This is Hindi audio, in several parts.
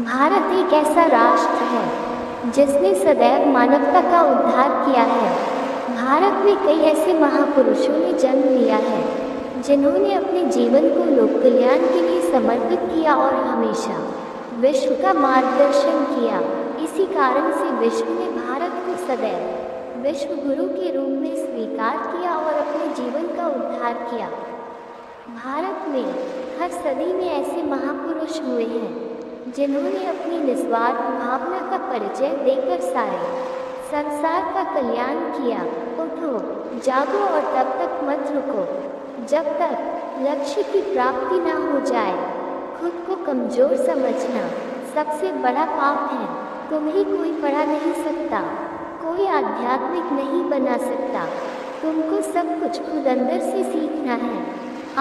भारत एक ऐसा राष्ट्र है जिसने सदैव मानवता का उद्धार किया है। भारत में कई ऐसे महापुरुषों ने जन्म लिया है जिन्होंने अपने जीवन को लोक कल्याण के लिए समर्पित किया और हमेशा विश्व का मार्गदर्शन किया। इसी कारण से विश्व ने भारत को सदैव विश्व गुरु के रूप में स्वीकार किया और अपने जीवन का उद्धार किया। भारत में हर सदी में ऐसे महापुरुष हुए हैं जिन्होंने अपनी निस्वार्थ भावना का परिचय देकर सारे संसार का कल्याण किया। उठो, जागो और तब तक मत रुको जब तक लक्ष्य की प्राप्ति ना हो जाए। खुद को कमजोर समझना सबसे बड़ा पाप है। तुम्हें कोई पढ़ा नहीं सकता, कोई आध्यात्मिक नहीं बना सकता। तुमको सब कुछ खुद अंदर से सीखना है।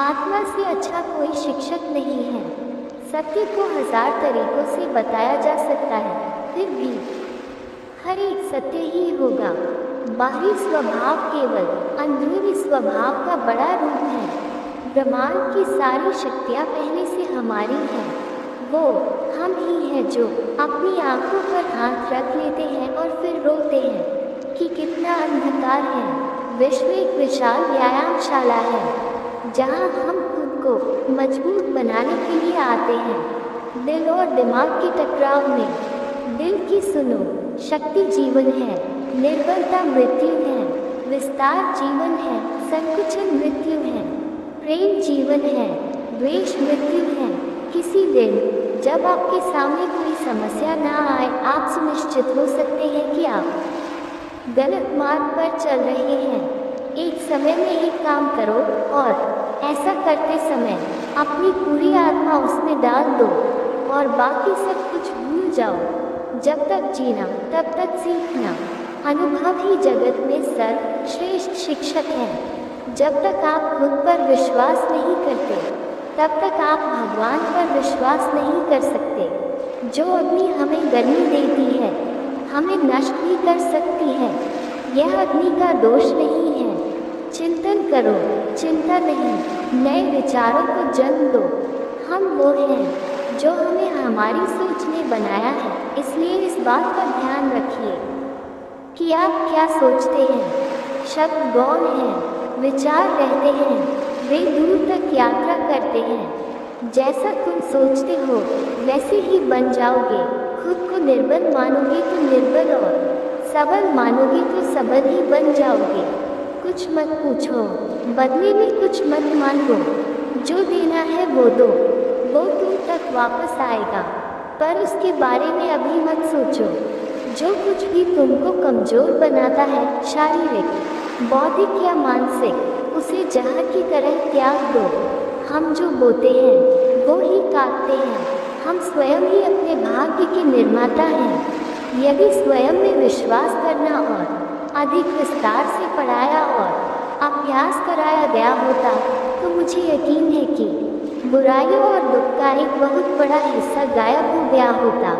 आत्मा से अच्छा कोई शिक्षक नहीं है। सत्य को 1000 तरीकों से बताया जा सकता है, फिर भी हर एक सत्य ही होगा। बाहरी स्वभाव केवल अंदरूनी स्वभाव का बड़ा रूप है। ब्रह्मांड की सारी शक्तियाँ पहले से हमारी हैं। वो हम ही हैं जो अपनी आंखों पर हाथ रख लेते हैं और फिर रोते हैं कि कितना अंधकार है। विश्व एक विशाल व्यायामशाला है जहाँ हम को मजबूत बनाने के लिए आते हैं। दिल और दिमाग के टकराव में दिल की सुनो शक्ति जीवन है, निर्बलता मृत्यु है, विस्तार जीवन है, संकुचन मृत्यु है, प्रेम जीवन है, द्वेष मृत्यु है। किसी दिन जब आपके सामने कोई समस्या ना आए, आप सुनिश्चित हो सकते हैं कि आप गलत मार्ग पर चल रहे हैं। एक समय में एक काम करो और ऐसा करते समय अपनी पूरी आत्मा उसमें डाल दो और बाकी सब कुछ भूल जाओ। जब तक जीना तब तक सीखना। अनुभव ही जगत में सर्वश्रेष्ठ शिक्षक है। जब तक आप खुद पर विश्वास नहीं करते तब तक आप भगवान पर विश्वास नहीं कर सकते। जो अग्नि हमें गर्मी देती है हमें नष्ट भी कर सकती है। यह अग्नि का दोष नहीं है। चिंतन करो, चिंता नहीं। नए विचारों को जन्म दो। हम वो हैं जो हमें हमारी सोच ने बनाया है। इसलिए इस बात का ध्यान रखिए कि आप क्या सोचते हैं। शब्द गौण हैं, विचार रहते हैं, वे दूर तक यात्रा करते हैं। जैसा तुम सोचते हो वैसे ही बन जाओगे। खुद को निर्बल मानोगे तो निर्बल और सबल मानोगे तो सबल ही बन जाओगे। कुछ मत पूछो, बदले में कुछ मत मांगो। जो देना है वो दो, वो तुम तक वापस आएगा। पर उसके बारे में अभी मत सोचो। जो कुछ भी तुमको कमजोर बनाता है, शारीरिक, बौद्धिक या मानसिक, उसे जहर की तरह त्याग दो। हम जो बोते हैं वो ही काटते हैं। हम स्वयं ही अपने भाग्य के निर्माता हैं। यदि स्वयं में विश्वास करना और अधिक विस्तार से पढ़ाया और अभ्यास कराया गया होता तो मुझे यकीन है कि बुराइयों और दुख का एक बहुत बड़ा हिस्सा गायब हो गया होता।